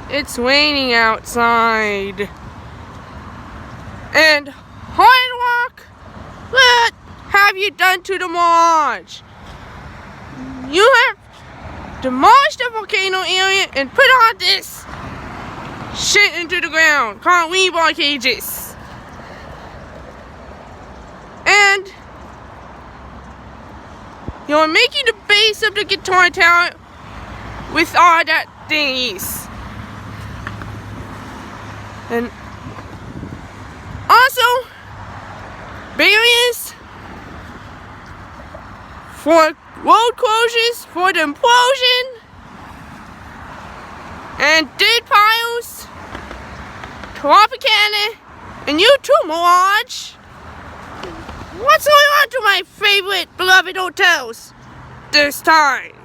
It's raining outside. And Hard Rock, what have you done to the Mirage? You have demolished the volcano area and put all this shit into the ground called rebar cages. And you're making the base of the guitar tower with all that thingies. And also barriers for road closures for the implosion and dead piles, Tropicana, and you too, Mirage. What's going on to my favorite beloved hotels this time?